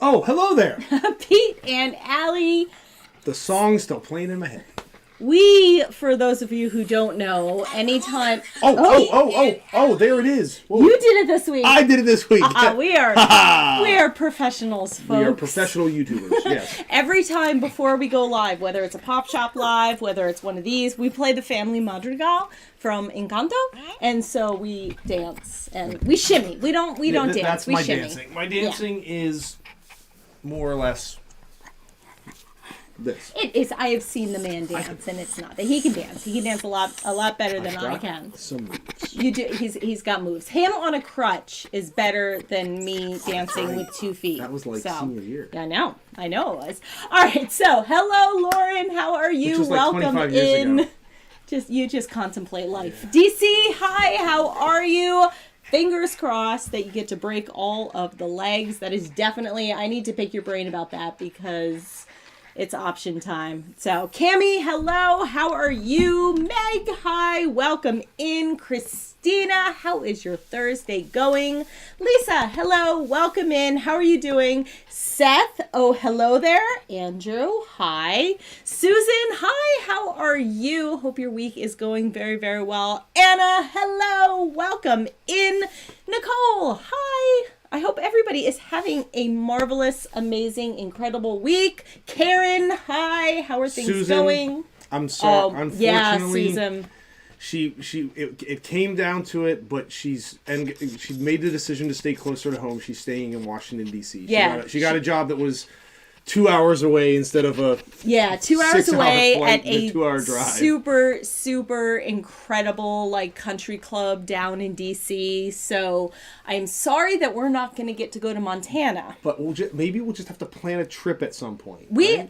Oh, hello there. Pete and Allie. The song's still playing in my head. We, for those of you who don't know, anytime... Oh, there it is. Whoa. You did it this week. I did it this week. We are professionals, folks. We are professional YouTubers, yes. Every time before we go live, whether it's a Pop Shop Live, whether it's one of these, we play the Family Madrigal from Encanto, and so we dance and we shimmy. We don't dance. That's we my shimmy. dancing. My dancing is more or less this. It is. I have seen the man dance, and it's not that he can dance. He can dance a lot better than I can. Some moves. You do. He's got moves. Him on a crutch is better than me dancing with 2 feet. That was like senior year. Yeah, I know it was. All right. So, hello, Lauren. How are you? Which was like 25 years ago. Just contemplate life. Yeah. DC, hi. How are you? Fingers crossed that you get to break all of the legs. That is definitely. I need to pick your brain about that because it's option time. So, Cammie, hello. How are you? Meg, hi. Welcome in. Christina, how is your Thursday going? Lisa, hello. Welcome in. How are you doing? Seth, oh, hello there. Andrew, hi. Susan, hi. How are you? Hope your week is going very, very well. Anna, hello. Welcome in. Nicole, hi. I hope everybody is having a marvelous, amazing, incredible week. Karen, hi. How are things going? I'm sorry. Unfortunately, yeah, Susan. It came down to it, but she made the decision to stay closer to home. She's staying in Washington D.C. She got a job that was 2 hours away instead of a 2 hours away at a 2-hour drive. super incredible like country club down in DC. So I'm sorry that we're not going to get to go to Montana. But maybe we'll just have to plan a trip at some point. We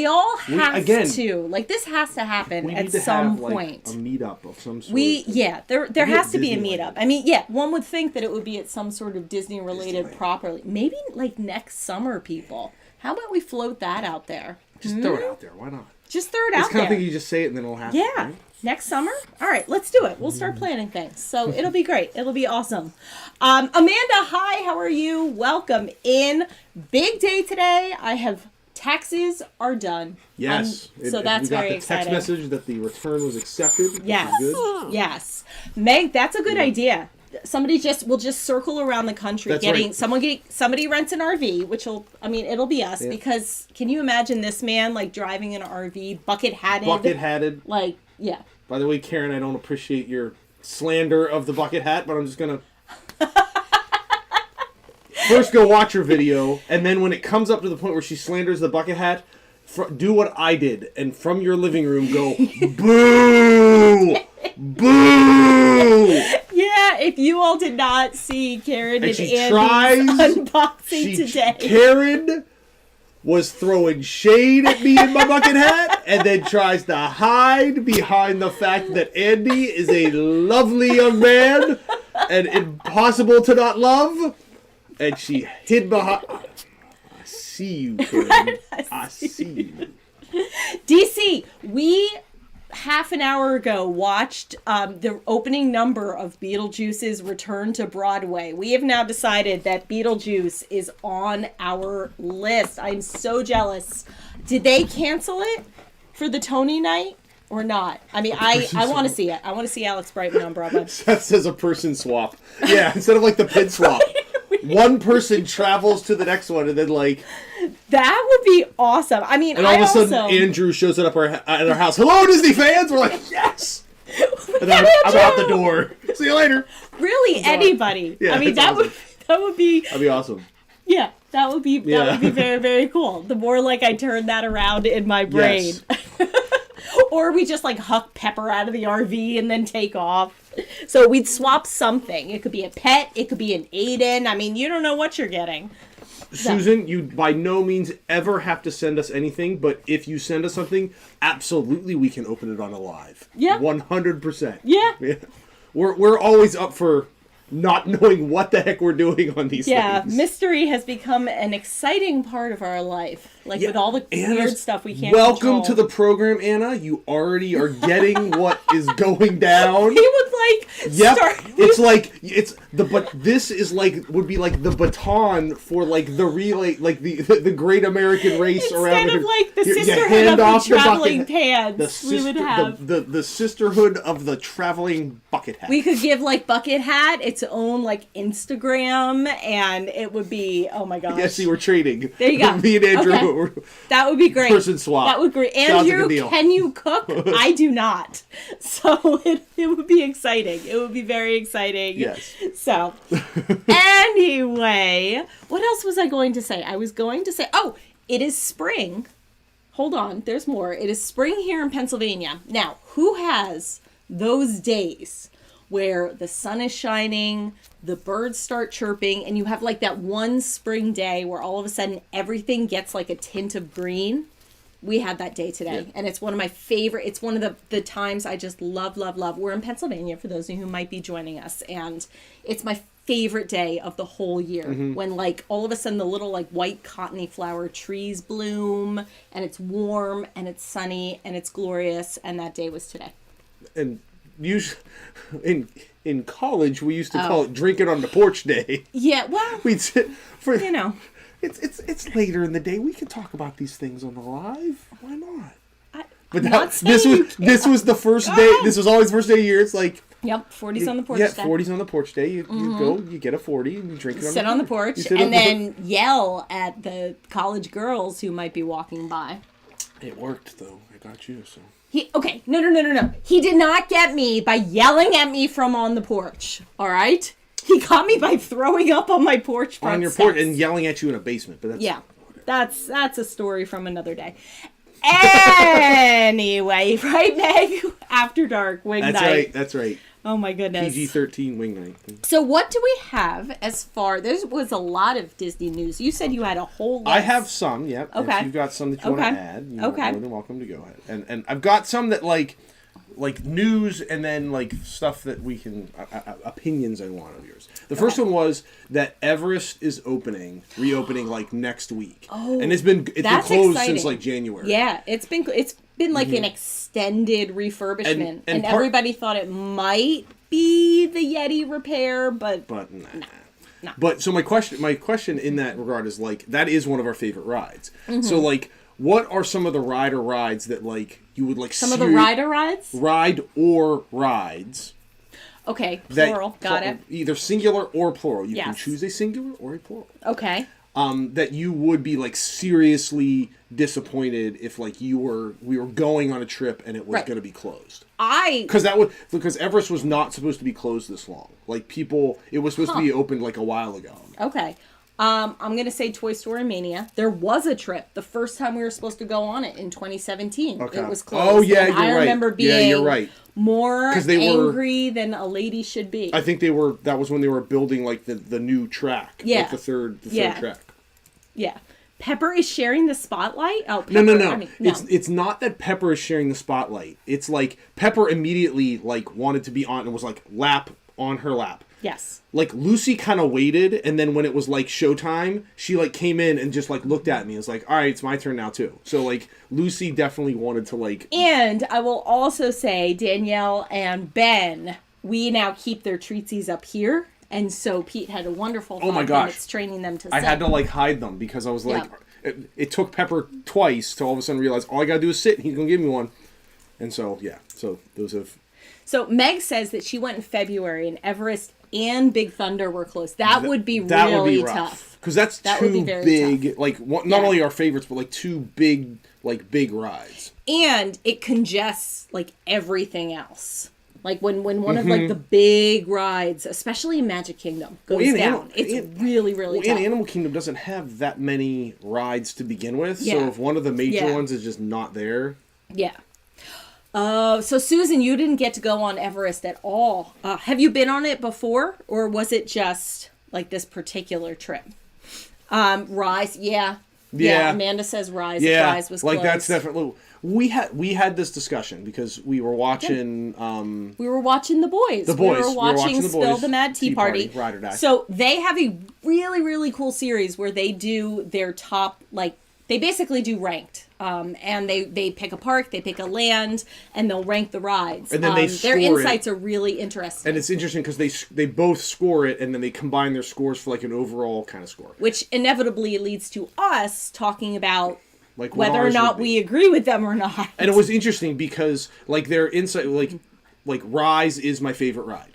all have to. Like, this has to happen at some point. A meetup of some sort. There has to be a meetup. I mean, one would think that it would be at some sort of Disney related properly. Maybe like next summer, people. How about we float that out there? Just throw it out there. Why not? Just throw it out there. It's kind of thing you just say it and then it'll happen. Yeah. Right? Next summer? All right, let's do it. We'll start planning things. So it'll be great. It'll be awesome. Amanda, hi. How are you? Welcome in. Big day today. Taxes are done. Yes. So that's very exciting. We got the text message that the return was accepted. Yes. Which is good. Yes. Meg, that's a good idea. Somebody will just circle around the country somebody rents an RV, it'll be us because can you imagine this man like driving an RV bucket hatted? Like, yeah. By the way, Karen, I don't appreciate your slander of the bucket hat, but I'm just gonna first go watch her video, and then when it comes up to the point where she slanders the bucket hat, do what I did, and from your living room go boo, boo. Yeah, if you all did not see Karen and Andy's unboxing today. Karen was throwing shade at me in my bucket hat and then tries to hide behind the fact that Andy is a lovely young man and impossible to not love. And she hid behind... I see you, Karen. I see you. DC, we half an hour ago watched the opening number of Beetlejuice's return to Broadway. We have now decided that Beetlejuice is on our list. I'm so jealous. Did they cancel it for the Tony night or not? I mean, I want to see it. I want to see Alex Brightman on Broadway. That says a person swap. Yeah, instead of like the pin swap. One person travels to the next one and then like... That would be awesome. I mean, and all of a sudden Andrew shows up at our house. Hello, Disney fans! We're like, yes! And then I'm out the door. See you later. Really, anybody. Yeah, I mean, that would be... That'd be awesome. Yeah, that would be very, very cool. The more like I turn that around in my brain. Yes. Or we just like huck Pepper out of the RV and then take off. So we'd swap something. It could be a pet. It could be an Aiden. I mean, you don't know what you're getting. Susan, you by no means ever have to send us anything, but if you send us something, absolutely we can open it on a live. Yeah. 100%. Yeah. We're always up for not knowing what the heck we're doing on these things. Yeah, mystery has become an exciting part of our life. Like with all the weird stuff we can't Welcome control. to the program, Anna. You already are getting what is going down. He would like Yep. start. But this is like would be like the baton for like the relay, like the great American race around. Instead of like the You sisterhood hand of off the traveling bucket- pants, we would have. the sisterhood of the traveling bucket hat. We could give like Bucket Hat its own like Instagram, and it would be, oh my gosh. Yes, you were trading. There you go. Me and Andrew Okay. were That would be great. person swap. That would be great. Sounds like a Andrew, deal. can you cook? I do not. So it would be exciting. It would be very exciting. Yes. So anyway, what else was I going to say? I was going to say, oh, it is spring. Hold on, there's more. It is spring here in Pennsylvania. Now, who has those days where the sun is shining, the birds start chirping, and you have like that one spring day where all of a sudden everything gets like a tint of green? We had that day today, and it's one of my favorite. It's one of the times I just love, love, love. We're in Pennsylvania, for those of you who might be joining us, and it's my favorite day of the whole year when like all of a sudden the little like white cottony flower trees bloom, and it's warm and it's sunny and it's glorious, and that day was today. And usually in college we used to call it drinking on the porch day. Yeah, well, We'd sit for you know, it's later in the day. We can talk about these things on the live. Why not? But I'm not saying this you was can't. this was the first Go day. ahead. This was always the first day of the year. It's like 40s on the porch. yeah, day. 40s on the porch day. You go, you get a 40, and you drink it. Sit on the porch You sit and on the then yell at the college girls who might be walking by. It worked though. I got you. So Okay, no. He did not get me by yelling at me from on the porch. All right, he got me by throwing up on my porch front on your steps. porch and yelling at you in a basement. But that's Yeah, that's a story from another day. Anyway, right, Meg? After dark, wing That's night. right. That's right. Oh my goodness. PG-13 wing night. So what do we have as far? There was a lot of Disney news. You said you had a whole list. I have some. Yep. Okay. If you've got some that you want to add, you're Okay. more than welcome to go ahead. And I've got some that like news and then like stuff that we can opinions I want of yours. The first one was that Everest is reopening like next week. Oh, and it's been that's closed exciting. since like January. Yeah, it's been like an extended refurbishment, and everybody thought it might be the Yeti repair, but Nah. But so my question in that regard is like that is one of our favorite rides. So like, what are some of the rides that like you would like? Some of the rider rides. Ride or rides. Okay, plural. Got it. Either singular or plural. You can Yes. choose a singular or a plural. Okay. That you would be like seriously disappointed if like we were going on a trip and it was Right. going to be closed. Because Everest was not supposed to be closed this long. Like it was supposed to be opened like a while ago. Okay. I'm going to say Toy Story Mania. There was a trip the first time we were supposed to go on it in 2017. Okay. It was closed. Oh yeah, and you're right. I remember being you're right. more 'Cause they were- angry than a lady should be. I think that was when they were building like the new track. Yeah. Like the third Yeah. track. Yeah. Pepper is sharing the spotlight? Oh, Pepper. No. I mean, It's not that Pepper is sharing the spotlight. It's like Pepper immediately like wanted to be on and was like on her lap. Yes. Like Lucy kind of waited, and then when it was like showtime, she like came in and just like looked at me. It was like, all right, it's my turn now too. So like Lucy definitely wanted to like. And I will also say Danielle and Ben, we now keep their treatsies up here. And so Pete had a wonderful 5 minutes training them to I sit. had to like hide them because I was like, it took Pepper twice to all of a sudden realize all I gotta do is sit and he's gonna give me one. And so so those have. So Meg says that she went in February and Everest and Big Thunder were closed. That would be really tough. Because that's that two would be very big, tough. like not only our favorites, but like two big rides. And it congests like everything else. Like when one of like the big rides, especially in Magic Kingdom, goes down, it's really tough. And Animal Kingdom doesn't have that many rides to begin with, so if one of the major ones is just not there. Yeah. So Susan, you didn't get to go on Everest at all. Have you been on it before, or was it just like this particular trip? Rise, yeah. Amanda says Rise. Yeah, Rise was like closed. that's definitely. We had this discussion because we were watching. We were watching The Boys. The Boys. We were watching The Spill Boys. the Mad Tea Party. Ride or Die. So they have a really, really cool series where they do their top, like, they basically do ranked. and they pick a park, they pick a land, and they'll rank the rides. And then they their score insights are really interesting. And it's interesting because they both score it, and then they combine their scores for like an overall kind of score. Which inevitably leads to us talking about like whether or not we agree with them or not. And it was interesting because like their insight, like Rise is my favorite ride.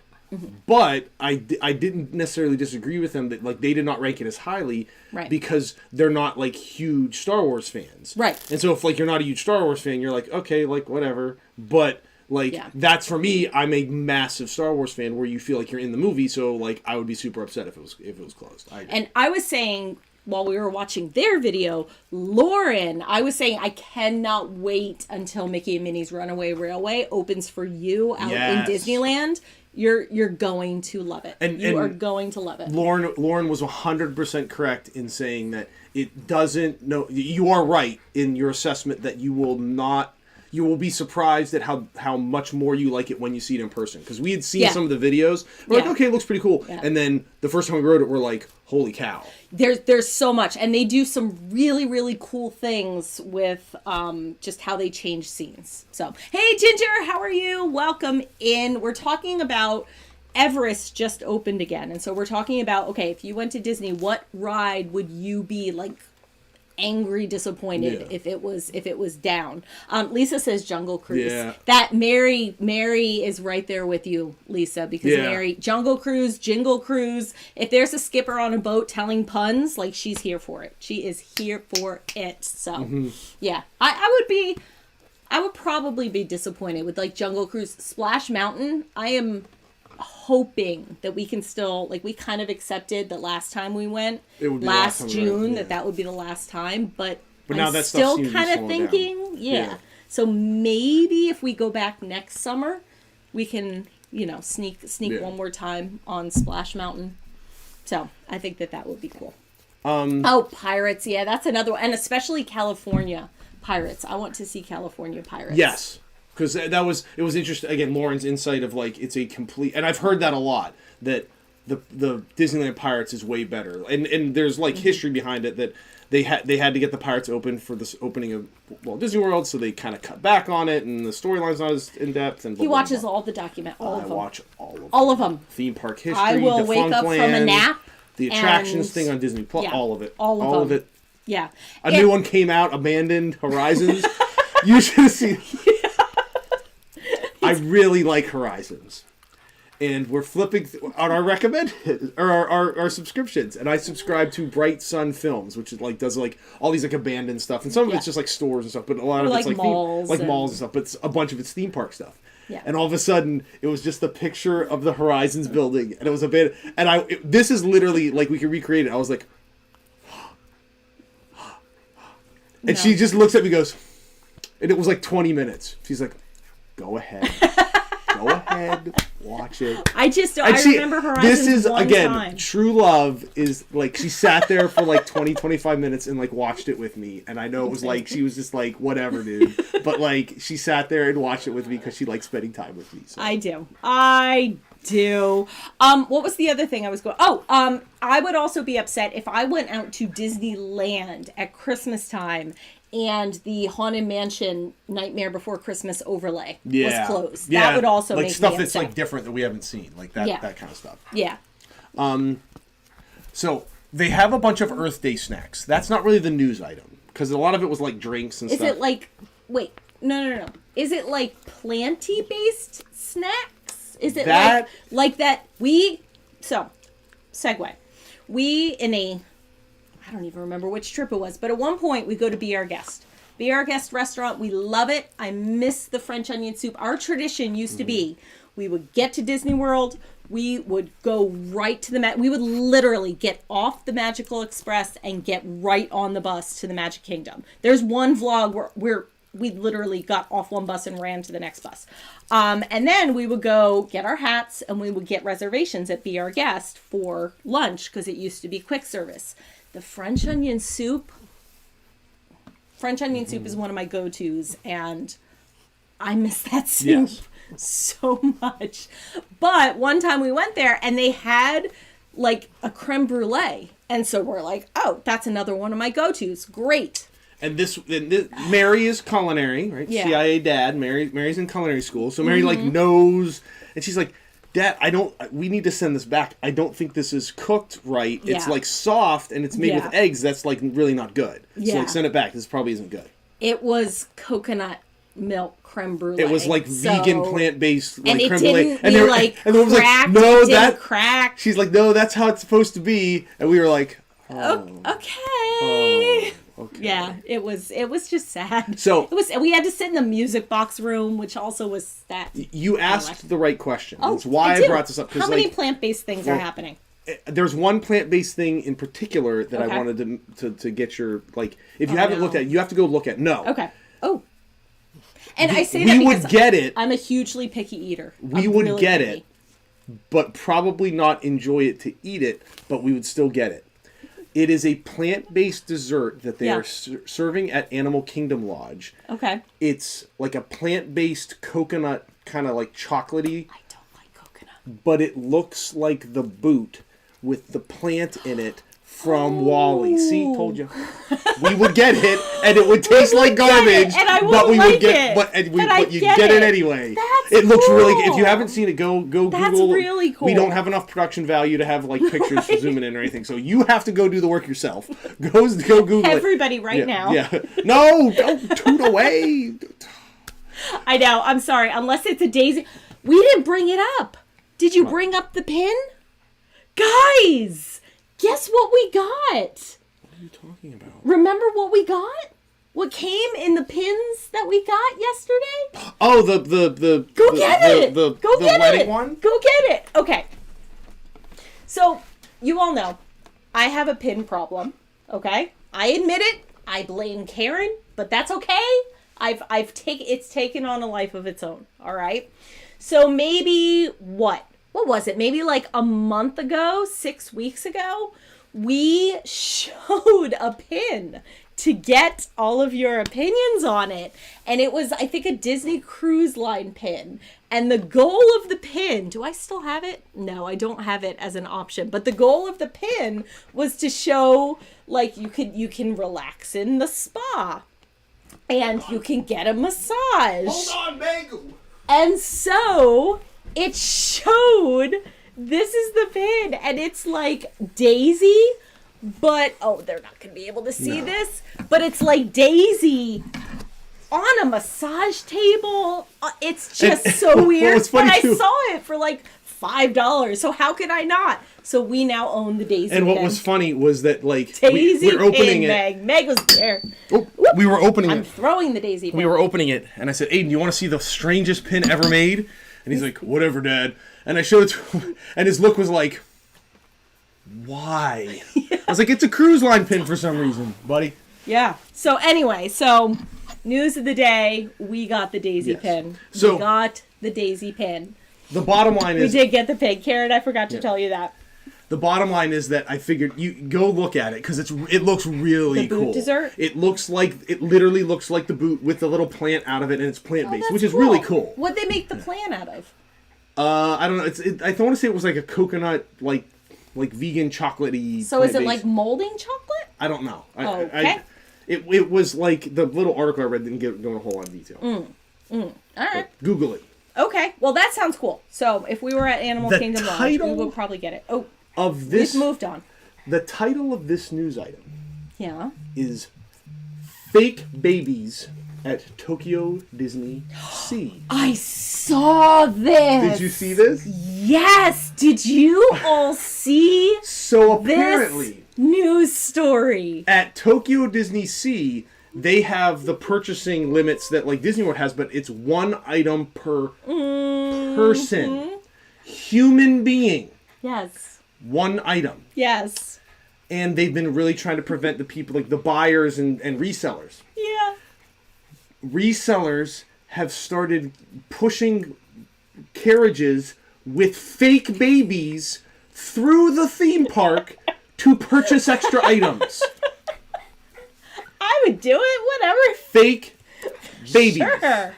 But I didn't necessarily disagree with them that like they did not rank it as highly because they're not like huge Star Wars fans. Right. And so if like you're not a huge Star Wars fan, you're like, okay, like whatever. But like that's for me, I'm a massive Star Wars fan where you feel like you're in the movie, so like I would be super upset if it was closed. And I was saying while we were watching their video, Lauren, I was saying I cannot wait until Mickey and Minnie's Runaway Railway opens for you out in Disneyland. You're going to love it. You are going to love it. Lauren was 100% correct in saying that it doesn't. No, you are right in your assessment that you will be surprised at how much more you like it when you see it in person. Because we had seen some of the videos. We're like, okay, it looks pretty cool. Yeah. And then the first time we rode it, we're like, holy cow. There's so much. And they do some really, really cool things with just how they change scenes. So, hey, Ginger, how are you? Welcome in. We're talking about Everest just opened again. And so we're talking about, okay, if you went to Disney, what ride would you be like angry, disappointed if it was down? Lisa says Jungle Cruise. Yeah. That Mary is right there with you, Lisa, because Mary, Jungle Cruise, Jingle Cruise, if there's a skipper on a boat telling puns, like she's here for it. She is here for it. So yeah, I would probably be disappointed with like Jungle Cruise. Splash Mountain, I am hoping that we can still, like, we kind of accepted that last time we went, last June, that would be the last time, but now I'm that still kind of thinking, so maybe if we go back next summer, we can, sneak one more time on Splash Mountain. So I think that would be cool. Pirates, that's another one, and especially California Pirates. I want to see California Pirates. Yes. Because it was interesting, again, Lauren's insight of, like, it's a complete... And I've heard that a lot, that the Disneyland Pirates is way better. And there's, like, history behind it that they had to get the Pirates open for this opening of Walt Disney World, so they kind of cut back on it, and the storyline's not as in-depth. And he watches all the all of them. I watch all of them. All of them. Theme park history, I will wake up from a nap. The attractions thing on Disney Plus, all of it. All of it. Yeah. A new one came out, Abandoned Horizons. You should have seen... I really like Horizons, and we're flipping on our recommended or our subscriptions, and I subscribe to Bright Sun Films, which is like does like all these like abandoned stuff, and some of it's just like stores and stuff, but a lot of it's like malls, malls and stuff, but a bunch of it's theme park stuff. Yeah. And all of a sudden, it was just the picture of the Horizons building, and it was a bit. And this is literally like we could recreate it. I was like, and she just looks at me, and goes, and it was like 20 minutes. She's like, go ahead. Go ahead. Watch it. I remember Horizons this is, one again, time. True love is, like, she sat there for, like, 20, 25 minutes and, like, watched it with me. And I know it was, like, she was just, like, whatever, dude. But, like, she sat there and watched it with me because she likes spending time with me. So. I do. What was the other thing I was going... I would also be upset if I went out to Disneyland at Christmas time and the Haunted Mansion Nightmare Before Christmas overlay was closed. That would also make me upset. Like stuff that's like different that we haven't seen. Like that kind of stuff. Yeah. So they have a bunch of Earth Day snacks. That's not really the news item. Because a lot of it was like drinks and stuff. Is it like... Wait. No. Is it like planty-based snacks? Is it like that we... So, segue. We, in a... I don't even remember which trip it was, but at one point we go to Be Our Guest. Be Our Guest restaurant. We love it. I miss the French onion soup. Our tradition used to be we would get to Disney World. We would go right to we would literally get off the Magical Express and get right on the bus to the Magic Kingdom. There's one vlog where we literally got off one bus and ran to the next bus. And then we would go get our hats and we would get reservations at Be Our Guest for lunch because it used to be quick service. The French onion soup is one of my go-tos, and I miss that soup so much. But one time we went there, and they had, like, a creme brulee. And so we're like, oh, that's another one of my go-tos. Great. And this Mary is culinary, right? Yeah. CIA dad. Mary's in culinary school, so Mary like knows, and she's like, Dad, we need to send this back. I don't think this is cooked right. It's like soft and it's made with eggs. That's like really not good. So like send it back. This probably isn't good. It was coconut milk creme brulee. It was like vegan plant-based like and creme brulee. And the woman was like, no, that crack. She's like, no, that's how it's supposed to be. And we were like, okay. Yeah, it was just sad. So we had to sit in the music box room, which also was sad. You asked the right question. Oh, that's why I brought this up. How many plant-based things are happening? There's one plant-based thing in particular that I wanted to get your, like, if you haven't looked at it, you have to go look at. No. Okay. Oh. And I say that because we would get it. I'm a hugely picky eater. We would get it, but probably not enjoy it to eat it, but we would still get it. It is a plant-based dessert that they are serving at Animal Kingdom Lodge. Okay. It's like a plant-based coconut, kind of like chocolatey. I don't like coconut. But it looks like the boot with the plant in it from Wall-E. See, told you. We would get it, and it would taste like garbage, but we would get it. But you get it anyway. It looks really good. If you haven't seen it, go Google. That's really cool. We don't have enough production value to have like pictures for zooming in or anything, so you have to go do the work yourself. Go Google Everybody it. Now. Yeah. No, don't toot away. I know. I'm sorry. Unless it's a daisy. We didn't bring it up. Did you bring up the pin? Guys! Guess what we got? What are you talking about? Remember what we got? What came in the pins that we got yesterday? Oh, the Go get it! The wedding one? Go get it! Okay. So, you all know, I have a pin problem, okay? I admit it. I blame Karen, but that's okay. It's taken on a life of its own, all right? So maybe what was it? Maybe like a month ago, 6 weeks ago, we showed a pin to get all of your opinions on it. And it was, I think, a Disney Cruise Line pin. And the goal of the pin, do I still have it? No, I don't have it as an option. But the goal of the pin was to show, like, you can relax in the spa. And you can get a massage. Hold on, Meg! And so it showed, this is the pin, and it's like Daisy, but, they're not going to be able to see this, but it's like Daisy on a massage table. It's just so weird. Well, funny but too. I saw it for like $5, so how could I not? So we now own the Daisy And what pin. was funny was that, like, Daisy we're opening pin, it. Meg was there. Oh, we were opening I'm it. throwing the Daisy pin. We were opening it, and I said, Aiden, you want to see the strangest pin ever made? And he's like, whatever, Dad. And I showed it to him, and his look was like, why? I was like, it's a cruise line pin for some reason, buddy. Yeah. So anyway, news of the day, we got the Daisy pin. So, we got the Daisy pin. The bottom line is... We did get the pin. Karen, I forgot to tell you that. The bottom line is that I figured you go look at it because it looks really cool. The boot dessert? It literally looks like the boot with the little plant out of it, and it's plant-based, which is cool. really cool. What'd they make the plant out of? I don't know. I want to say it was like a coconut, like vegan chocolatey. So is it like molding chocolate? I don't know. Okay. It was like the little article I read didn't go into a whole lot of detail. All right. But Google it. Okay. Well, that sounds cool. So if we were at Animal Kingdom Lodge, we would probably get it. Oh, we've moved on. The title of this news item is Fake Babies at Tokyo Disney Sea. I saw this. Did you see this? Yes. Did you all see So apparently, this news story? At Tokyo Disney Sea, they have the purchasing limits that like Disney World has, but it's one item per person. Human being. Yes. One item. Yes. And they've been really trying to prevent the people, like the buyers and resellers. Yeah. Resellers have started pushing carriages with fake babies through the theme park to purchase extra items. I would do it, whatever. Fake babies. Sure.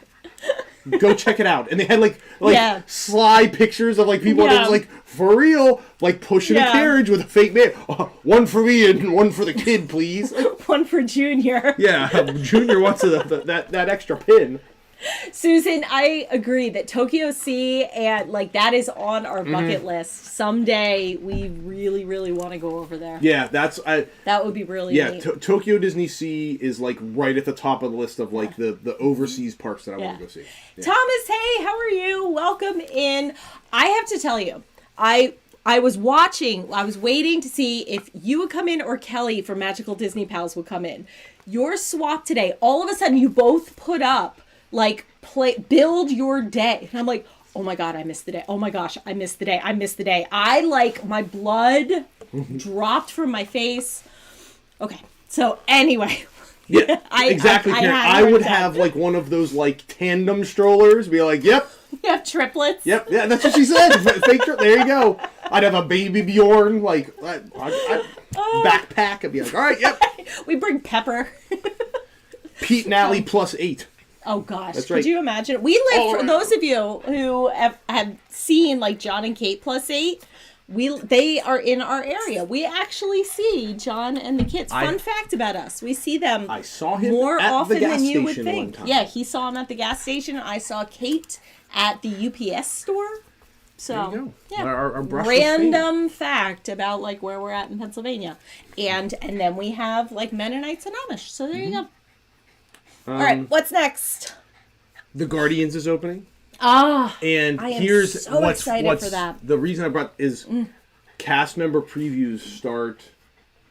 Go check it out. And they had like like sly pictures of like people and it's like for real, like pushing a carriage with a fake man. One for me and one for the kid, please. One for Junior. Yeah, Junior wants that extra pin. Susan, I agree that Tokyo Sea and like that is on our bucket list. Someday we really, really want to go over there. Yeah, that would be really neat. Tokyo Disney Sea is like right at the top of the list of like the overseas parks that I want to go see. Yeah. Thomas, hey, how are you? Welcome in. I have to tell you, I was waiting to see if you would come in or Kelly from Magical Disney Pals would come in. Your swap today, all of a sudden you both put up like build your day. And I'm like, oh my God, I missed the day. Oh my gosh, I missed the day. I missed the day. I like my blood dropped from my face. Okay. So anyway. Yeah, exactly. I would have like one of those like tandem strollers. Be like, yep. You have triplets. Yep. Yeah, that's what she said. Fake there you go. I'd have a baby Bjorn like backpack. I'd be like, all right, yep. We bring Pepper. Pete and Allie +8. Oh gosh, that's right. Could you imagine? We live, for those of you who have seen like John and Kate +8, they are in our area. We actually see John and the kids. Fun fact about us, we see them I saw him more at often the gas than you station would think. One time. Yeah, he saw him at the gas station. I saw Kate at the UPS store. So, there you go. Yeah, our random fact about like where we're at in Pennsylvania. And then we have like Mennonites and Amish. So there you go. All right, what's next? The Guardians is opening. And I am so excited for that. The reason I brought is cast member previews start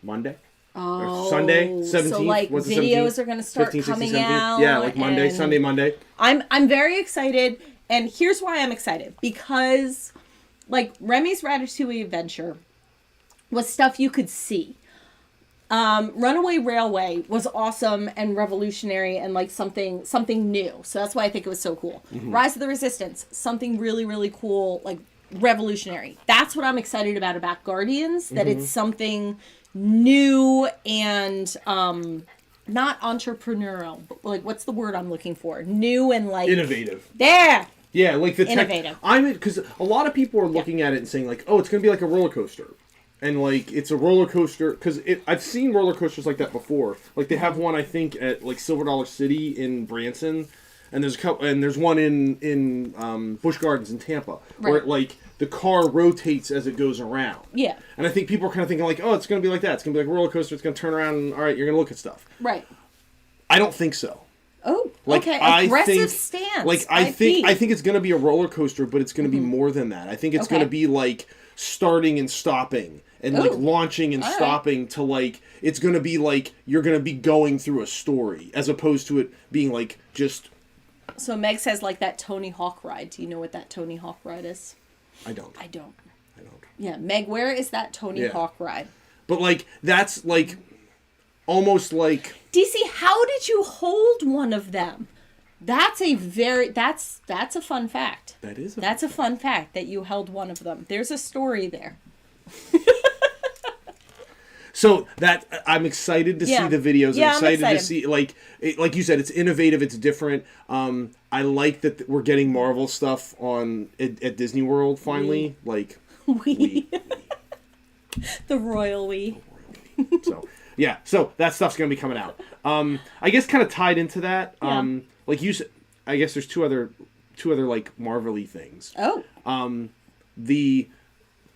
Monday. Sunday, 17th. So like videos are going to start 15, 16, coming 17th. out. Yeah, like Monday. I'm very excited, and here's why I'm excited, because like Remy's Ratatouille Adventure was stuff you could see. Runaway Railway was awesome and revolutionary and like something new. So that's why I think it was so cool. Rise of the Resistance, something really, really cool, like revolutionary. That's what I'm excited about Guardians, that it's something new and not entrepreneurial, but like what's the word I'm looking for? New and like innovative. There. Yeah, like the innovative. Because a lot of people are looking at it and saying like, oh, it's going to be like a roller coaster. And, like, it's a roller coaster, because I've seen roller coasters like that before. Like, they have one, I think, at, like, Silver Dollar City in Branson. And there's one in Busch Gardens in Tampa. Where, it, like, the car rotates as it goes around. Yeah. And I think people are kind of thinking, like, oh, it's going to be like that. It's going to be like a roller coaster. It's going to turn around and, all right, you're going to look at stuff. Right. I don't think so. Oh, like, okay. Aggressive stance. Like, I think it's going to be a roller coaster, but it's going to be more than that. I think it's going to be, like, starting and stopping. And, like, launching and stopping to, like, it's going to be, like, you're going to be going through a story, as opposed to it being, like, just... So Meg says, like, that Tony Hawk ride. Do you know what that Tony Hawk ride is? I don't. Yeah, Meg, where is that Tony Hawk ride? But, like, that's, like, almost like... DC, how did you hold one of them? That's a fun fact. That is a fun fact that you held one of them. There's a story there. So that I'm excited to see the videos. I'm excited to see like you said, it's innovative, it's different. I like that we're getting Marvel stuff at Disney World finally. Like we. The royal we. So yeah, so that stuff's gonna be coming out. I guess kind of tied into that. Like you said, I guess there's two other like Marvel-y things. Oh.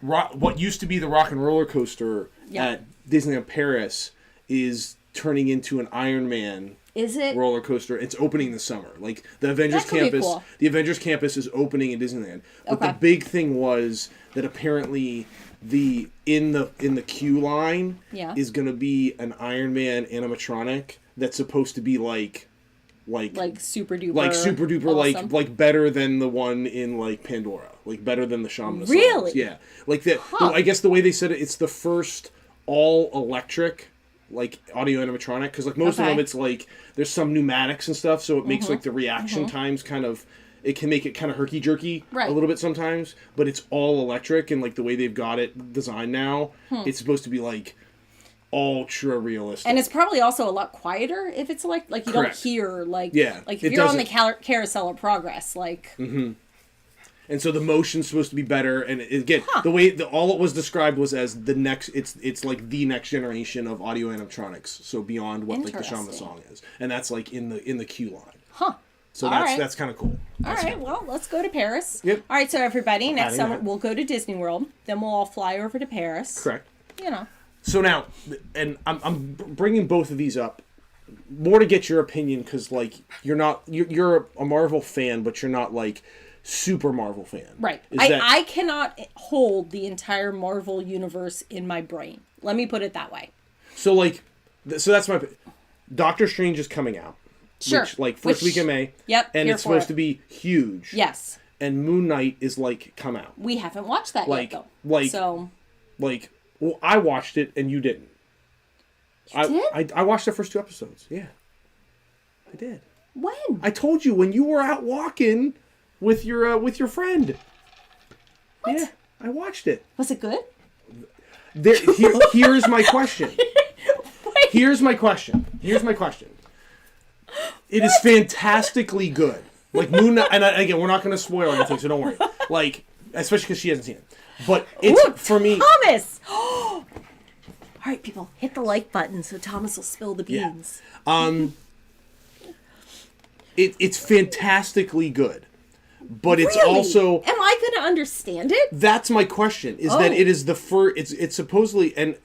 What used to be the Rock and Roller Coaster at Disneyland Paris is turning into an Iron Man roller coaster. It's opening this summer. Like the Avengers campus, the Avengers campus is opening in Disneyland. But the big thing was that apparently in the queue line is going to be an Iron Man animatronic that's supposed to be like super duper, awesome. like better than the one in like Pandora, like better than the Shaman of really Songs. Yeah, like that. I guess the way they said it's the first all electric like audio animatronic, because like most of them it's like there's some pneumatics and stuff, so it makes like the reaction times kind of, it can make it kind of herky jerky a little bit sometimes, but it's all electric, and like the way they've got it designed now, it's supposed to be like ultra realistic, and it's probably also a lot quieter if it's like you don't hear like if you're on the carousel of progress, like And so the motion's supposed to be better, and again, the way all it was described was as the next. It's like the next generation of audio animatronics. So beyond what like the Shaman song is, and that's like in the queue line. Huh. So that's kind of cool. All right. Well, let's go to Paris. Yep. All right. So everybody, next summer we'll go to Disney World. Then we'll all fly over to Paris. Correct. You know. So now, and I'm bringing both of these up more to get your opinion because like you're a Marvel fan, but you're not like super Marvel fan. Right. I cannot hold the entire Marvel universe in my brain. Let me put it that way. So like, so that's my Doctor Strange is coming out. Sure. Which, like first week of May. Yep. And it's supposed to be huge. Yes. And Moon Knight is like come out. We haven't watched that yet though. Well, I watched it and you didn't. You did? I watched the first 2 episodes. Yeah. I did. When? I told you when you were out walking with your friend. What? Yeah, I watched it. Was it good? Here's my question. Here's my question. It is fantastically good. Like Moon Knight, and again, we're not going to spoil anything, so don't worry. Like, especially because she hasn't seen it. But it's for me. Thomas. All right, people, hit the like button so Thomas will spill the beans. Yeah. It's fantastically good. But it's also... Am I going to understand it? That's my question, is that it is the first... It's supposedly... And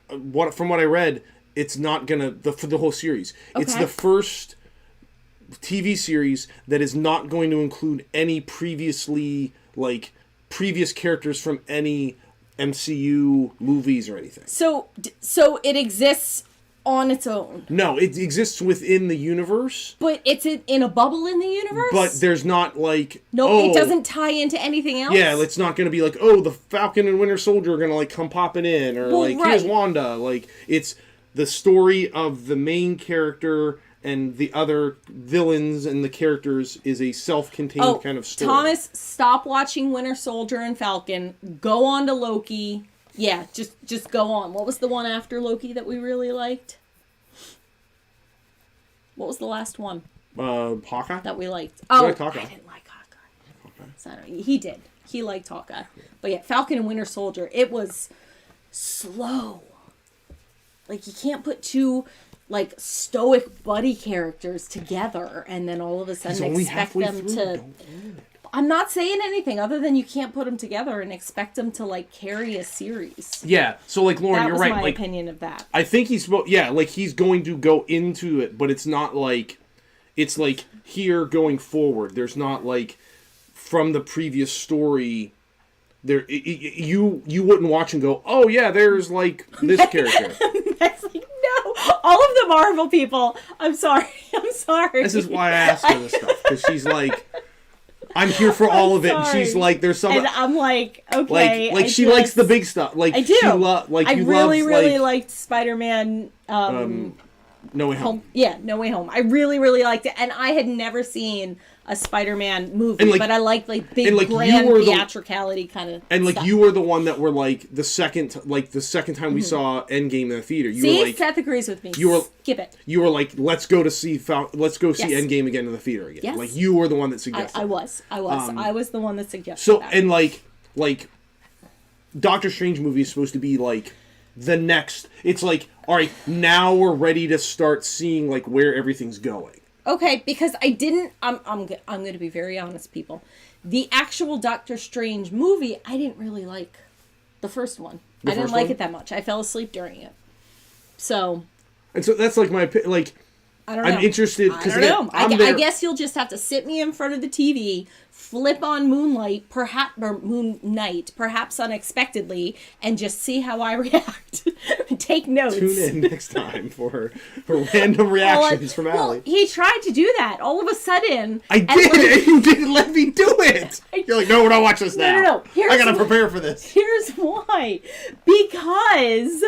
from what I read, it's not going to... For the whole series. Okay. It's the first TV series that is not going to include any previous characters from any MCU movies or anything. So it exists on its own. No, it exists within the universe. But it's in a bubble in the universe? But there's not like... it doesn't tie into anything else? Yeah, it's not going to be like, the Falcon and Winter Soldier are going to like come popping in. Or here's Wanda. Like, it's the story of the main character and the other villains and the characters is a self-contained kind of story. Thomas, stop watching Winter Soldier and Falcon. Go on to Loki. Yeah, just go on. What was the one after Loki that we really liked? What was the last one? Hawkeye? That we liked. I liked Hawkeye. I didn't like Hawkeye. He did. He liked Hawkeye. But yeah, Falcon and Winter Soldier, it was slow. Like, you can't put two... like stoic buddy characters together and then all of a sudden expect them to... I'm not saying anything other than you can't put them together and expect them to like carry a series. Yeah, so like Lauren, you're right. That was my like, opinion of that. I think he's going to go into it, but it's not like it's like here going forward. There's not like from the previous story. There, you wouldn't watch and go, oh yeah, there's like this character. That's like, no, all of the Marvel people. I'm sorry. This is why I asked her this stuff because she's like, I'm here for all of it, and she's like, there's some. And I'm like, okay, like she likes the big stuff. Like I do. I really liked Spider-Man. No Way Home. Yeah, No Way Home. I really liked it, and I had never seen a Spider-Man movie, but I liked like big grand theatricality kind of. And like stuff. you were the one that were like the second time we saw Endgame in the theater. You were like, Seth agrees with me. Skip it. You were like, let's go see Endgame again in the theater again. Yes. Like you were the one that suggested. I was the one that suggested. So that. And like Doctor Strange movie is supposed to be like the next. It's like, all right, now we're ready to start seeing like where everything's going. Okay, because I didn't. I'm going to be very honest, people. The actual Doctor Strange movie, I didn't really like the first one. I didn't like it that much. I fell asleep during it. So. And so that's like my like. I don't know. I'm interested because I don't know. I guess you'll just have to sit me in front of the TV, flip on Moon Knight, perhaps unexpectedly, and just see how I react. Take notes. Tune in next time for random reactions from Allie. Well, he tried to do that. All of a sudden, I did, and you didn't let me do it. You're like, no, we're not watching this now. No. I gotta prepare for this. Here's why. Because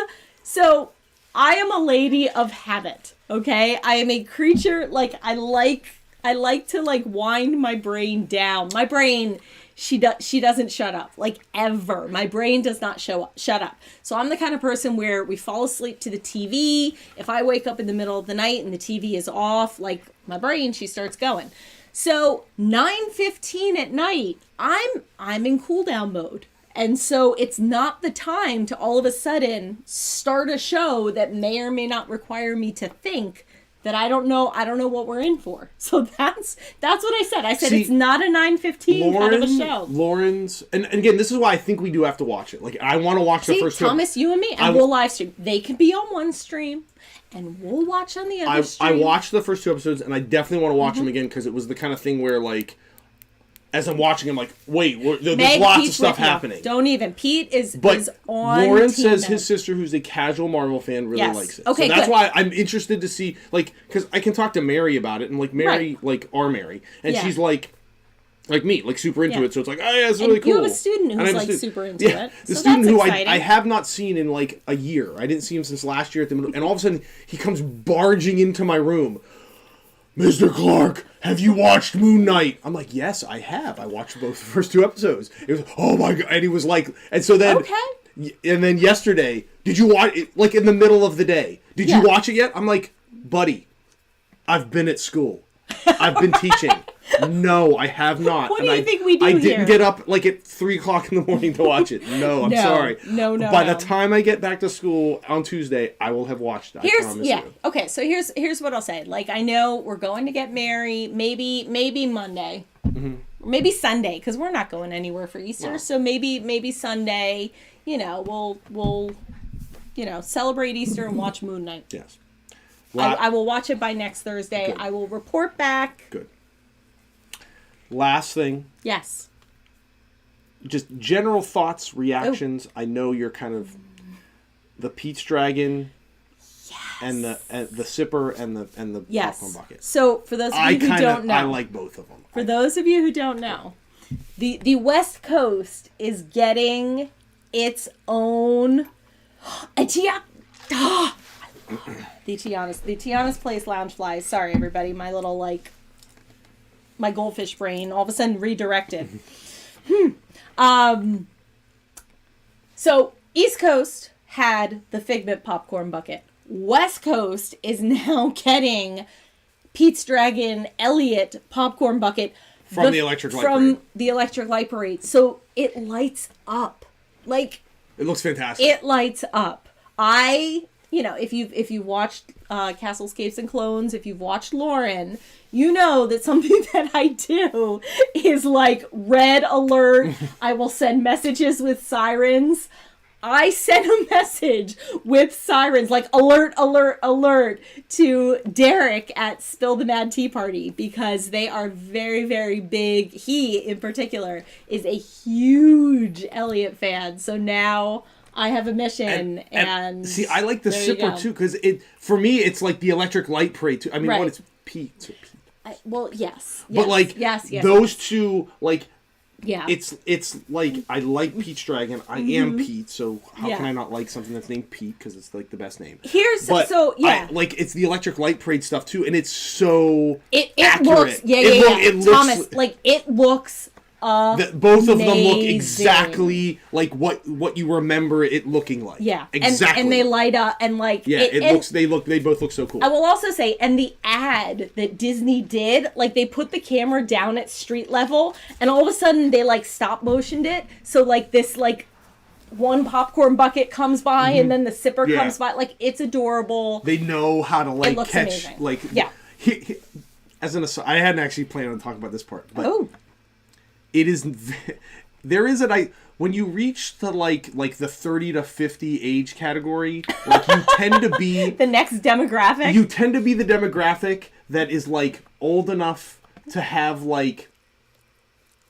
I am a lady of habit. Okay, I am a creature, like, I like to, like, wind my brain down. My brain, she doesn't shut up, like, ever. My brain does not shut up. So I'm the kind of person where we fall asleep to the TV. If I wake up in the middle of the night and the TV is off, like, my brain, she starts going. So 9:15 at night, I'm in cool down mode. And so it's not the time to all of a sudden start a show that may or may not require me to think that I don't know what we're in for. So that's what I said. I said, see, it's not a 9:15 kind of a show. Lauren's, and again, this is why I think we do have to watch it. Like, I want to watch the first two. Thomas, you and me, and we'll live stream. They could be on one stream, and we'll watch on the other stream. I watched the first 2 episodes, and I definitely want to watch them again, because it was the kind of thing where, like, as I'm watching, I'm like, wait, there's lots of stuff happening. Don't even. Pete is on. Lauren says his sister, who's a casual Marvel fan, really likes it. Okay, so that's why I'm interested to see, like, because I can talk to Mary about it, and, like, Mary, like, our Mary, and she's like me, like, super into it, so it's like, oh, yeah, it's really cool. You have a student who's, like, super into it. The student who I have not seen in, like, a year. I didn't see him since last year at the middle, and all of a sudden, he comes barging into my room. Mr. Clark, have you watched Moon Knight? I'm like, yes, I have. I watched both the first 2 episodes. It was, oh my God. And he was like, and so then, and then yesterday, did you watch it, like in the middle of the day? Did you watch it yet? I'm like, buddy, I've been at school. I've been teaching. No, I have not. What do you think we do here? I didn't didn't get up like at 3 o'clock in the morning to watch it. No, I'm sorry. No. By the time I get back to school on Tuesday, I will have watched that. I promise you. Okay, so here's what I'll say. Like, I know we're going to get married, maybe Monday. Maybe Sunday, because we're not going anywhere for Easter. Wow. So maybe Sunday, we'll celebrate Easter and watch Moon Knight. Yes. I will watch it by next Thursday. Good. I will report back. Good. Last thing. Yes. Just general thoughts, reactions. I know you're kind of the Pete's Dragon and the sipper and the popcorn bucket. So for those of you who don't know, I like both of them. For those of you who don't know, the West Coast is getting its own the Tiana's Place Loungeflies. Sorry, everybody. My little, my goldfish brain all of a sudden redirected. So East Coast had the Figment popcorn bucket. West Coast is now getting Pete's Dragon Elliot popcorn bucket from the Electric Light Parade. From the Electric Light Parade. So it lights up. Like, it looks fantastic. It lights up. If you've watched Castlescapes and Clones, if you've watched Lauren, you know that something that I do is like red alert. I will send messages with sirens. I sent a message with sirens, like alert, alert, alert, to Derek at Spill the Mad Tea Party, because they are very, very big. He, in particular, is a huge Elliot fan. So now I have a mission, and see, I like the sipper too, because for me it's like the Electric Light Parade too. I mean, what it's Pete. Yes. But yes, those two, like, yeah, it's like, I like Pete's Dragon. I am Pete, so how can I not like something that's named Pete, because it's like the best name. It's the Electric Light Parade stuff too, and it's so it accurate. It looks Thomas, like, it looks both of them look exactly like what you remember it looking like. Yeah, exactly. And they light up, and like they both look so cool. I will also say, and the ad that Disney did, like, they put the camera down at street level, and all of a sudden they like stop motioned it, so like this like one popcorn bucket comes by, and then the sipper comes by. Like, it's adorable. They know how to like catch amazing. Like as an aside, I hadn't actually planned on talking about this part, but it is. There is when you reach the like the 30 to 50 age category, like, you tend to be the next demographic. You tend to be the demographic that is like old enough to have like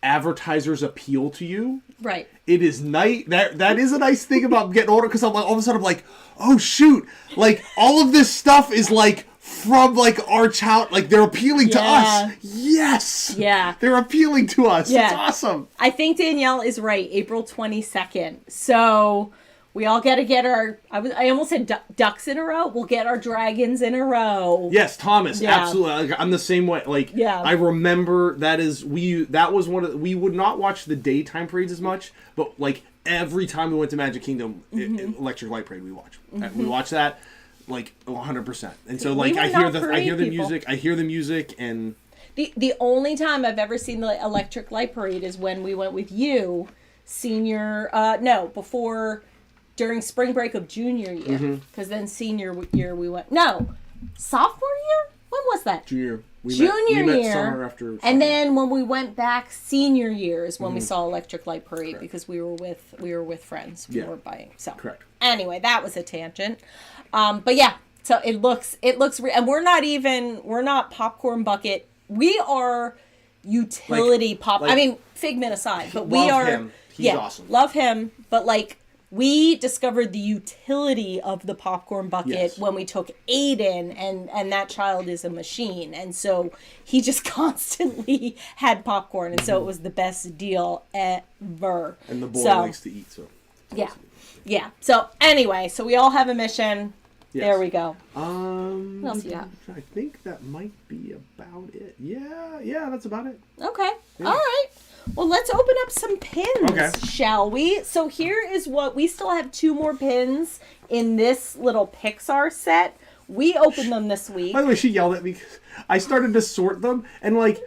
advertisers appeal to you. Right. It is nice. That is a nice thing about getting older, because I'm like, all of a sudden I'm like, oh shoot, like all of this stuff is like from like our child, like they're appealing to us. Yes. Yeah. They're appealing to us. Yeah. It's awesome. I think Danielle is right. April 22nd. So we all got to get our, I almost said ducks in a row. We'll get our dragons in a row. Yes, Thomas. Absolutely. Like, I'm the same way. Like, I remember we would not watch the daytime parades as much, but like every time we went to Magic Kingdom, Electric Light Parade, we watched. We watched that like 100%. And so like I hear the music, and The only time I've ever seen the electric light parade is when we went with you, during spring break of junior year. Because then senior year we went. No, sophomore year? When was that? Junior. We Junior met year. summer after summer. And then when we went back senior year is when we saw electric light parade because we were with friends. We were buying. So correct. Anyway, that was a tangent. But yeah, so it looks and we're not popcorn bucket. We are utility I mean, Figment aside, but we are him. He's awesome. Love him, but like we discovered the utility of the popcorn bucket when we took Aiden, and that child is a machine. And so he just constantly had popcorn. And so it was the best deal ever. And the boy likes to eat, so. Yeah. Yeah. So anyway, so we all have a mission. Yes. There we go. What else you got? I think that might be about it. Yeah, that's about it. Okay. Yeah. All right. Well, let's open up some pins, shall we? So here is what we still have 2 more pins in this little Pixar set. We opened them this week. By the way, she yelled at me because I started to sort them, and like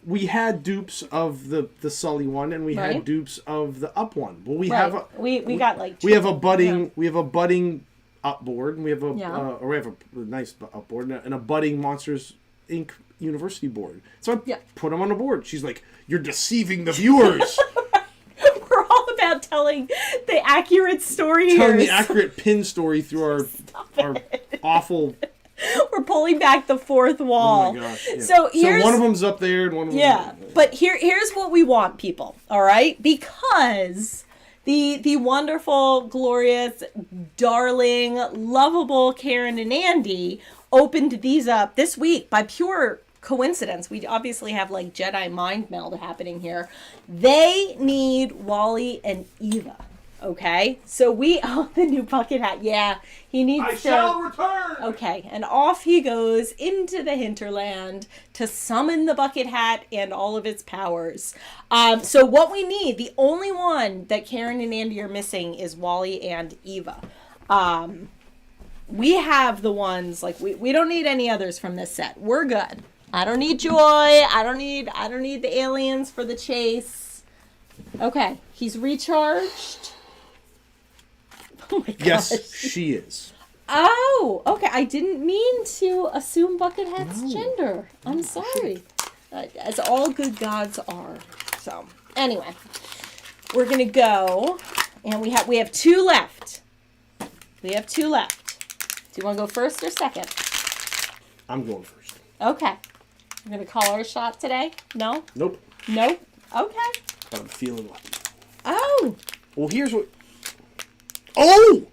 we had dupes of the Sully one, and we had dupes of the Up one. Well, we have we got like we have a budding up board, and we have a nice up board and a budding Monsters Inc. University board. So I put them on the board. She's like, "You're deceiving the viewers." We're all about telling the accurate story here. Telling the accurate pin story through our awful. We're pulling back the fourth wall. Oh my gosh! Yeah. So one of them's up there, and one of them. But here's what we want, people. All right, because the wonderful, glorious, darling, lovable Karen and Andy opened these up this week by pure coincidence. We obviously have like Jedi mind meld happening here. They need Wally and Eva. Okay, so the new bucket hat. Yeah, he needs I shall return. Okay, and off he goes into the hinterland to summon the bucket hat and all of its powers. So what we need, the only one that Karen and Andy are missing is Wally and Eva. We have the ones like we don't need any others from this set. We're good. I don't need Joy. I don't need the aliens for the chase. Okay, he's recharged. Oh my gosh. Yes, she is. Oh, okay. I didn't mean to assume Buckethead's gender. I'm sorry. As all good gods are. So, anyway, we're gonna go, and we have 2 left. We have 2 left. Do you want to go first or second? I'm going first. Okay. We're gonna call our shot today. No. Nope. Nope. Okay. But I'm feeling lucky. Oh. Well, here's what. Oh!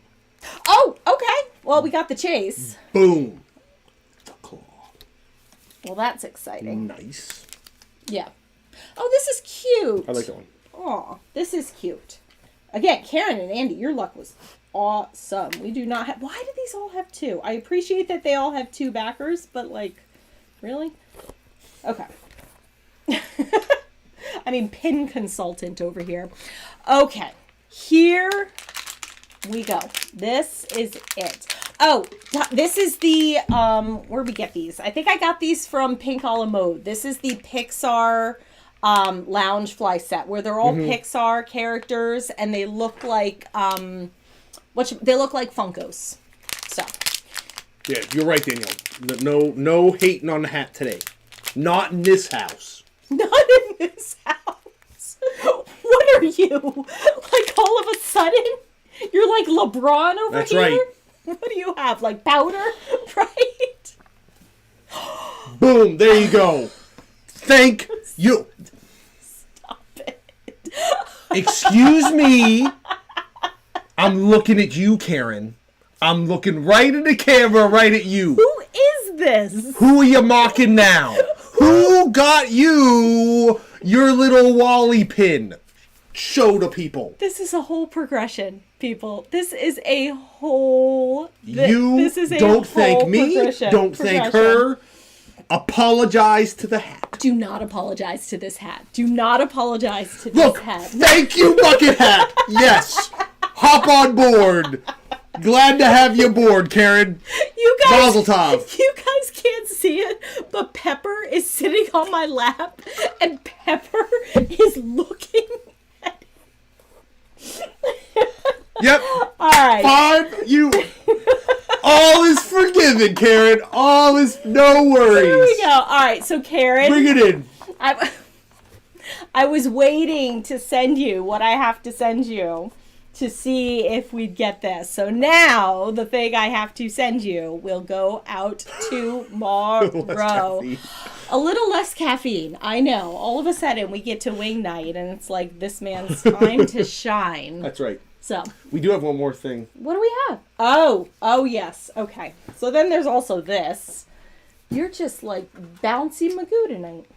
Oh, okay. Well, we got the chase. Boom. The claw. Well, that's exciting. Nice. Yeah. Oh, this is cute. I like that one. Aw, this is cute. Again, Karen and Andy, your luck was awesome. We do not have... Why do these all have 2? I appreciate that they all have 2 backers, but like, really? Okay. I mean, pin consultant over here. Okay. Here we go. This is it. Oh, this is the, where'd we get these? I think I got these from Pink a la Mode. This is the Pixar lounge fly set where they're all Pixar characters and they look like, they look like Funkos. So. Yeah, you're right, Danielle. No hating on the hat today. Not in this house. Not in this house. What are you? Like all of a sudden? You're like LeBron over That's here? Right. What do you have? Like powder? Right? Boom, there you go. Thank you. Stop it. Excuse me. I'm looking at you, Karen. I'm looking right at the camera, right at you. Who is this? Who are you mocking now? Who got you your little Wally pin? Show the people. This is a whole progression, people. This is a whole... This is a don't thank me. Don't thank her. Apologize to the hat. Do not apologize to this hat. Do not apologize to this hat. Thank you, Bucket Hat. Yes. Hop on board. Glad to have you aboard, Karen. You guys, Mazel tov. You guys can't see it, but Pepper is sitting on my lap, and Pepper is looking at Yep. All right. Fine. All is forgiven, Karen. All is no worries. There we go. All right, so Karen. Bring it in. I was waiting to send you what I have to send you to see if we'd get this. So now the thing I have to send you will go out tomorrow. A little less caffeine. I know. All of a sudden we get to wing night and it's like this man's time to shine. That's right. So we do have one more thing. What do we have? Oh yes. Okay. So then there's also this. You're just like bouncy Magoo tonight.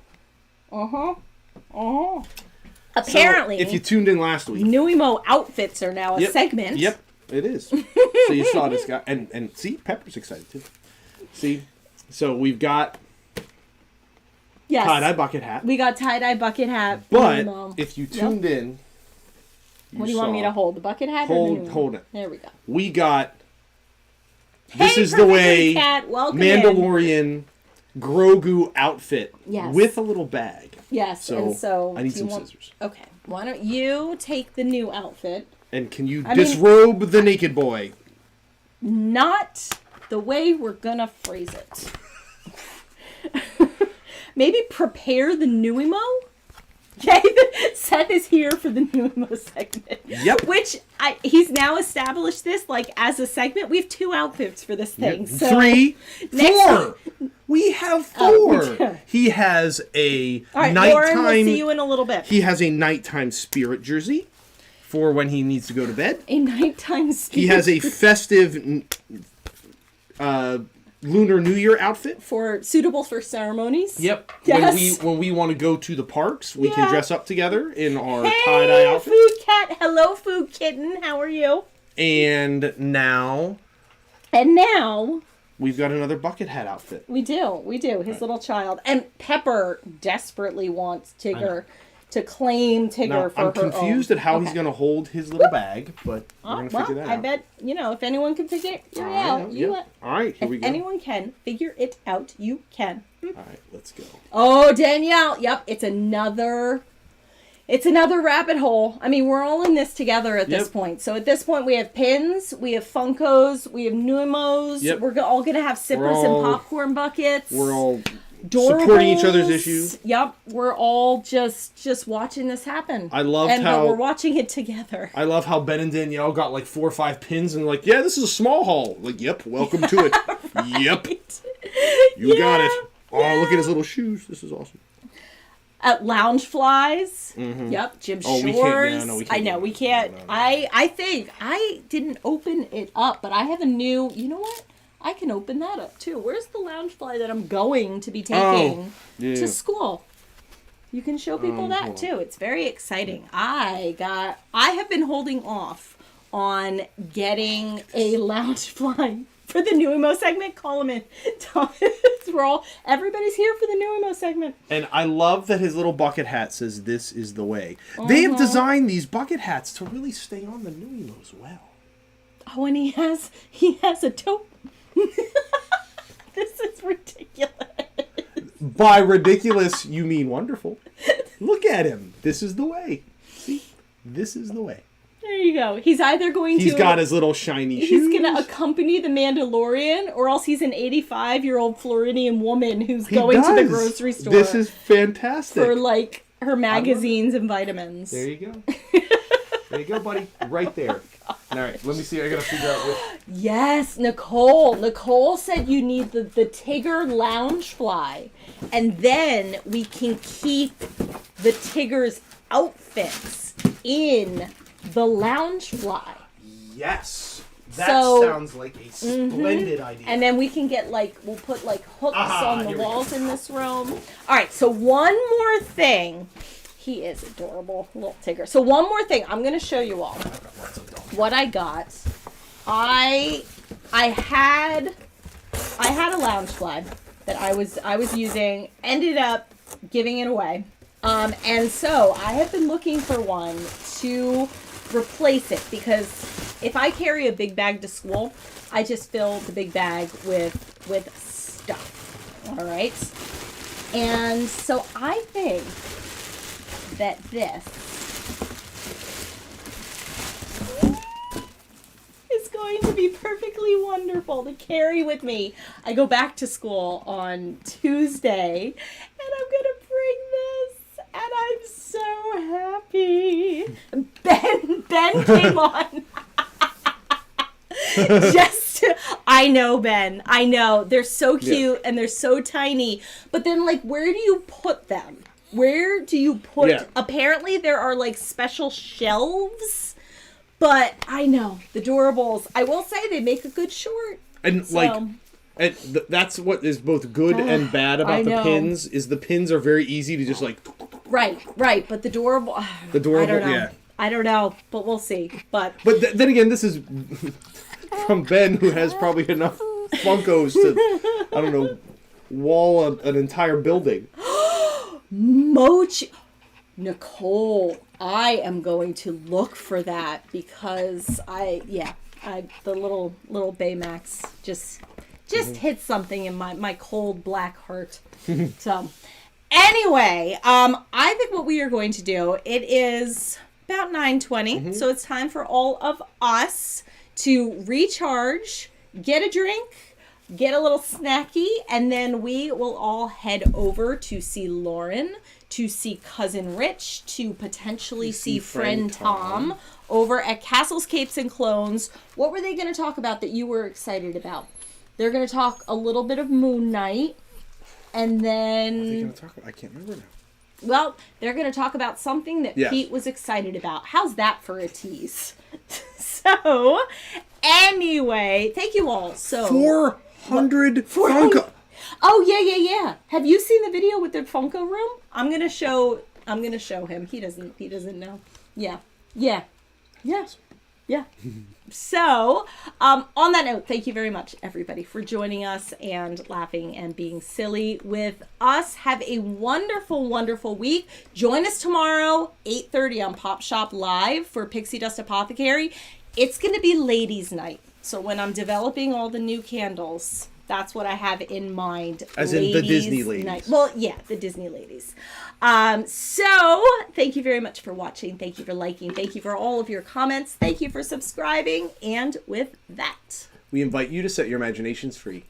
Apparently, so if you tuned in last week, Nuimo outfits are now a segment. Yep, it is. So you saw this guy, and see, Pepper's excited too. See, so we've got tie-dye bucket hat. We got tie-dye bucket hat. But if you tuned in, what do you want me to hold? The bucket hat? Hold it. There we go. We got. This is the way Cat. Mandalorian Grogu outfit with a little bag. Yes, so I need some scissors. Okay, why don't you take the new outfit? And can you disrobe the naked boy? Not the way we're gonna phrase it. Maybe prepare the Nuimo? Okay, Seth is here for the Nuimo segment. Yep. Which, he's now established this, like, as a segment. We have 2 outfits for this thing. Yep. So 3, 4. We have 4. He has a nighttime... Lauren, we'll see you in a little bit. He has a nighttime spirit jersey for when he needs to go to bed. A nighttime spirit He has a festive... Lunar New Year outfit suitable for ceremonies. Yep. Yes. When we want to go to the parks, we can dress up together in our tie-dye outfit. Food cat. Hello, food kitten. How are you? And now we've got another bucket hat outfit. We do. His little child. And Pepper desperately wants Tigger to claim Tigger for her own. I'm confused at how he's going to hold his little bag, but we're going to figure that out. I bet, if anyone can figure it out, All right, here we go. If anyone can figure it out, you can. All right, let's go. Oh, Danielle. Yep, it's another rabbit hole. I mean, we're all in this together at this point. So at this point, we have pins, we have Funkos, we have Nuimos. Yep. We're all going to have sippers and popcorn buckets. We're all supporting each other's issues. Yep, we're all just watching this happen. I love how we're watching it together. I love how Ben and Danielle got like 4 or 5 pins and like, yeah, this is a small haul. Like, yep, welcome to it. Right. Yep, you got it. Oh, look at his little shoes. This is awesome. Lounge flies. Mm-hmm. Yep, Jim Shores. We can't. No, we can't. I know we can't. No. I think I didn't open it up, but I have a new. You know what? I can open that up too. Where's the lounge fly that I'm going to be taking to school? You can show people that too. It's very exciting. I have been holding off on getting a lounge fly for the Nuimo segment. Call him in. Everybody's here for the Nuimo segment. And I love that his little bucket hat says, "This is the way." They have designed these bucket hats to really stay on the Nuimos well. Oh, and he has a tote. This is ridiculous. By ridiculous, you mean wonderful. Look at him. This is the way. See? This is the way. There you go. He's either going He's got his little shiny shoes. He's going to accompany the Mandalorian, or else he's an 85-year-old Floridian woman who's going to the grocery store. This is fantastic. For, like, her magazines and vitamins. There you go. There you go, buddy. Right there. All right, let me see. I got to figure out which. Yes, Nicole. Nicole said you need the Tigger lounge fly. And then we can keep the Tigger's outfits in the lounge fly. Yes. That sounds like a splendid idea. And then we can get we'll put hooks on the walls in this room. All right, so one more thing. He is adorable, little Tigger. So one more thing, I'm going to show you all what I got. I had a lounge fly that I was using, ended up giving it away. And so I have been looking for one to replace it, because if I carry a big bag to school, I just fill the big bag with stuff. All right. And so I think that this is going to be perfectly wonderful to carry with me. I go back to school on Tuesday, and I'm going to bring this, and I'm so happy. Ben came on. I know, Ben. I know. They're so cute and they're so tiny. But then, like, where do you put them? Where do you put... Yeah. Apparently, there are, like, special shelves. But I know. The Doorables. I will say they make a good short. And, so. That's what is both good and bad about the pins, is the pins are very easy to just, like... Right. But the Doorable... I don't know. Yeah. I don't know, but we'll see. But then again, this is... from Ben, who has probably enough Funkos to, I don't know, wall an entire building. Mochi. Nicole, I am going to look for that because the little Baymax just hit something in my cold black heart. So, anyway, I think what we are going to do, it is about 9:20, so it's time for all of us to recharge, get a drink, get a little snacky, and then we will all head over to see Lauren, to see Cousin Rich, to potentially see friend Tom over at Castles, Capes, and Clones. What were they going to talk about that you were excited about? They're going to talk a little bit of Moon Knight, and then... What are they going to talk about? I can't remember now. Well, they're going to talk about something that Pete was excited about. How's that for a tease? So, anyway, thank you all. So 400 Funko. Oh, yeah. Have you seen the video with the Funko room? I'm going to show him. He doesn't know. Yeah. So, on that note, thank you very much, everybody, for joining us and laughing and being silly with us. Have a wonderful, wonderful week. Join us tomorrow, 8:30 on Pop Shop Live for Pixie Dust Apothecary. It's going to be ladies' night. So when I'm developing all the new candles, that's what I have in mind. As in the Disney ladies. Night. Well, yeah, the Disney ladies. So thank you very much for watching. Thank you for liking. Thank you for all of your comments. Thank you for subscribing. And with that, we invite you to set your imaginations free.